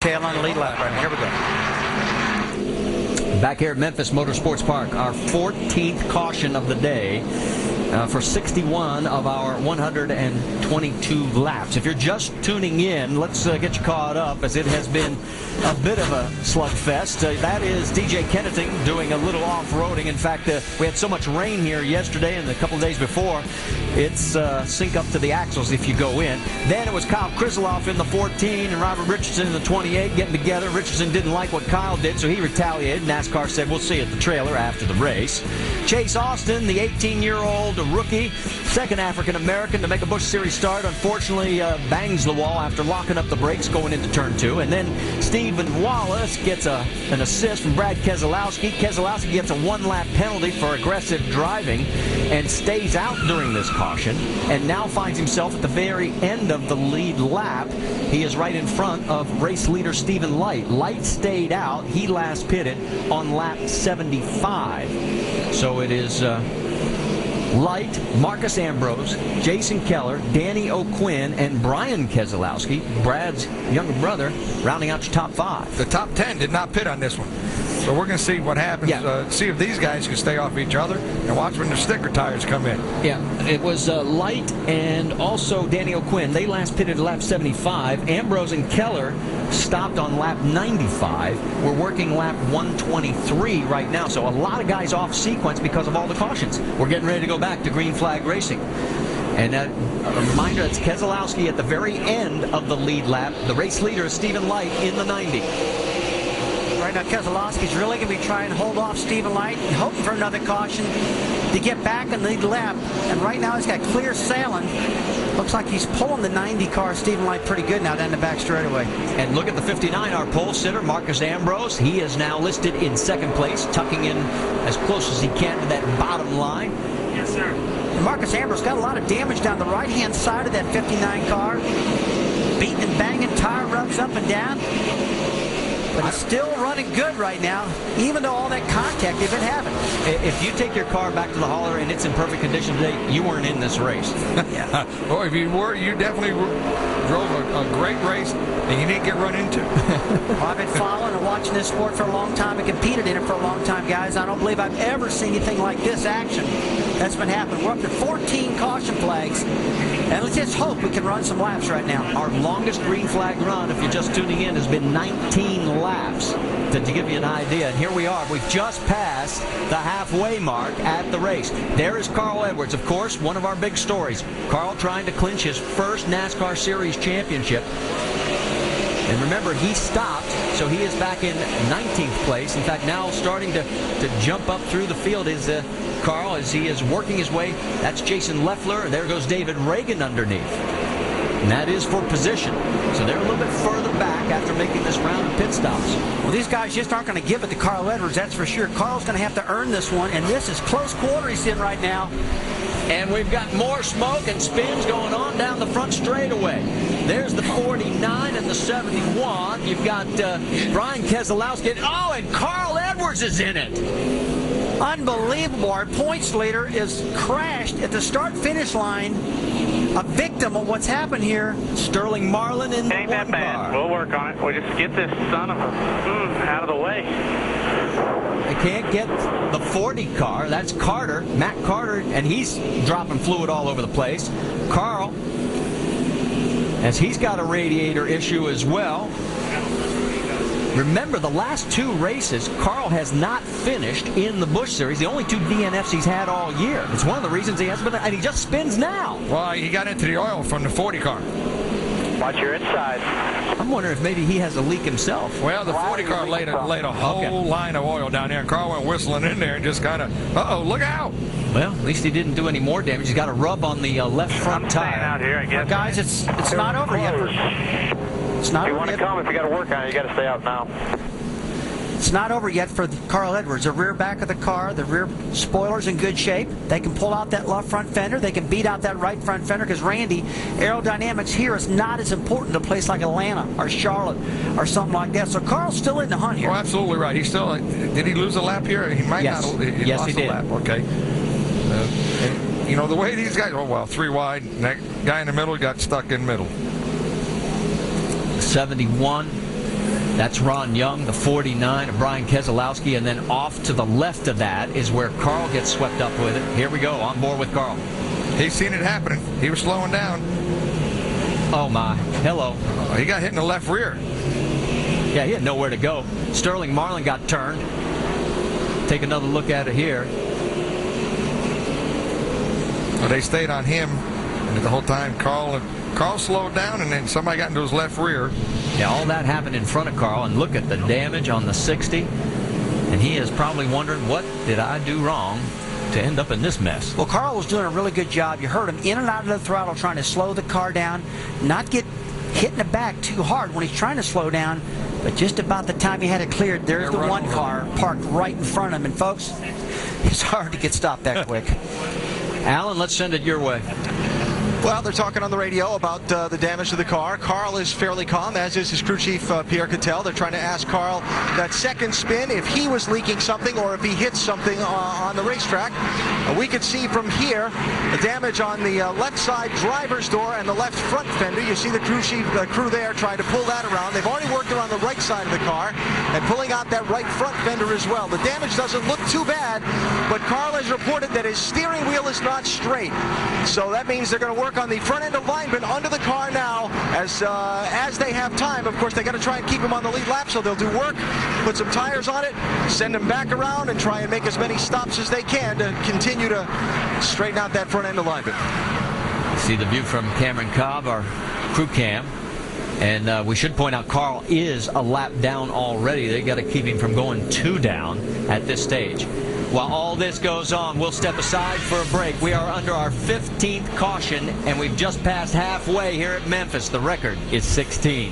tail on the lead lap right now. Here we go. Back here at Memphis Motorsports Park, our 14th caution of the day for 61 of our 122 laps. If you're just tuning in, let's get you caught up, as it has been a bit of a slugfest. That is DJ Kenneting doing a little off-roading. In fact, we had so much rain here yesterday and a couple of days before, it's sink up to the axles if you go in. Then it was Kyle Keselowski in the 14 and Robert Richardson in the 28 getting together. Richardson didn't like what Kyle did, so he retaliated. NASCAR said, we'll see you at the trailer after the race. Chase Austin, the 18-year-old rookie, second African-American to make a Busch Series start, unfortunately bangs the wall after locking up the brakes going into turn 2. And then Stephen Wallace gets an assist from Brad Keselowski. Keselowski gets a one-lap penalty for aggressive driving and stays out during this caution, and now finds himself at the very end of the lead lap. He is right in front of race leader Stephen Leight. Leight stayed out. He last pitted on lap 75. So it is Leight, Marcus Ambrose, Jason Keller, Danny O'Quinn, and Brian Keselowski, Brad's younger brother, rounding out your top 5. The top 10 did not pit on this one. So we're going to see what happens, see if these guys can stay off each other, and watch when the sticker tires come in. Yeah, it was Leight and also Danny O'Quinn. They last pitted at lap 75. Ambrose and Keller stopped on lap 95. We're working lap 123 right now, so a lot of guys off sequence because of all the cautions. We're getting ready to go back to green flag racing. And a reminder, it's Keselowski at the very end of the lead lap. The race leader is Stephen Leight in the 90. Right now, Keselowski's really going to be trying to hold off Stephen Leight and hoping for another caution to get back in the lead lap. And right now, he's got clear sailing. Looks like he's pulling the 90 car, Stephen Leight, pretty good now down the back straightaway. And look at the 59, our pole sitter, Marcus Ambrose. He is now listed in second place, tucking in as close as he can to that bottom line. Yes, sir. And Marcus Ambrose got a lot of damage down the right-hand side of that 59 car. Beating and banging, tire rubs up and down. But it's still running good right now, even though all that contact they've been having. If you take your car back to the hauler and it's in perfect condition today, you weren't in this race. Yeah. Well, if you were, you definitely drove a great race, and you didn't get run into. Well, I've been following and watching this sport for a long time and competed in it for a long time, guys. I don't believe I've ever seen anything like this action that's been happening. We're up to 14 caution flags, and let's just hope we can run some laps right now. Our longest green flag run, if you're just tuning in, has been 19 laps. To give you an idea, and here we are. We've just passed the halfway mark at the race. There is Carl Edwards, of course, one of our big stories. Carl trying to clinch his first NASCAR Series championship. And remember, he stopped, so he is back in 19th place. In fact, now starting to jump up through the field is Carl, as he is working his way. That's Jason Leffler, and there goes David Reagan underneath. And that is for position. So they're a little bit further back after making this round of pit stops. Well, these guys just aren't going to give it to Carl Edwards, that's for sure. Carl's going to have to earn this one, and this is close quarter he's in right now. And we've got more smoke and spins going on down the front straightaway. There's the 49 and the 71. You've got Brian Keselowski. Oh, and Carl Edwards is in it. Unbelievable. Our points leader is crashed at the start-finish line. A victim of what's happened here. Sterling Marlin in the Ain't one that bad. car. We'll work on it. We'll just get this son of a out of the way. They can't get the 40 car. That's Carter, Matt Carter, and he's dropping fluid all over the place. Carl, as he's got a radiator issue as well. Remember, the last 2 races, Carl has not finished in the Busch Series. The only 2 DNFs he's had all year. It's one of the reasons he hasn't been, and he just spins now. Well, he got into the oil from the 40 car. Watch your inside. I'm wondering if maybe he has a leak himself. Well, the 40 car laid a whole line of oil down there, and Carl went whistling in there and just kind of, uh-oh, look out. Well, at least he didn't do any more damage. He's got a rub on the left front tire. Out here, I guess. Guys, it's not over yet. It's not If you over want to yet. come, if you got to work on it, you got to stay out now. It's not over yet for Carl Edwards. The rear back of the car, the rear spoiler's in good shape. They can pull out that left front fender. They can beat out that right front fender because, Randy, aerodynamics here is not as important to a place like Atlanta or Charlotte or something like that. So Carl's still in the hunt here. Oh, absolutely right. He's still. Did he lose a lap here? He might Yes. not. Yes, lost he did. A lap. Okay. And, you know, the way these guys. Oh well, 3 wide. And that guy in the middle got stuck in the middle. 71. That's Ron Young, the 49 of Brian Keselowski, and then off to the left of that is where Carl gets swept up with it. Here we go, on board with Carl. He's seen it happening. He was slowing down. Oh my, hello. He got hit in the left rear. Yeah, he had nowhere to go. Sterling Marlin got turned. Take another look at it here. Well, they stayed on him, and the whole time Carl slowed down, and then somebody got into his left rear. Yeah, all that happened in front of Carl, and look at the damage on the 60. And he is probably wondering, what did I do wrong to end up in this mess? Well, Carl was doing a really good job. You heard him in and out of the throttle trying to slow the car down, not get hit in the back too hard when he's trying to slow down. But just about the time he had it cleared, there's the one car parked right in front of him. And folks, it's hard to get stopped that quick. Alan, let's send it your way. Well, they're talking on the radio about the damage to the car. Carl is fairly calm, as is his crew chief, Pierre Cattell. They're trying to ask Carl that second spin if he was leaking something or if he hit something on the racetrack. We could see from here the damage on the left side driver's door and the left front fender. You see the crew there trying to pull that around. They've already worked around the right side of the car and pulling out that right front fender as well. The damage doesn't look too bad, but Carl has reported that his steering wheel is not straight. So that means they're going to work on the front end alignment under the car now as they have time. Of course, they got to try and keep him on the lead lap, so they'll do work, put some tires on it, send him back around, and try and make as many stops as they can to continue to straighten out that front end alignment. You see the view from Cameron Cobb, our crew cam. And we should point out Carl is a lap down already. They got to keep him from going 2 down at this stage. While all this goes on, we'll step aside for a break. We are under our 15th caution, and we've just passed halfway here at Memphis. The record is 16.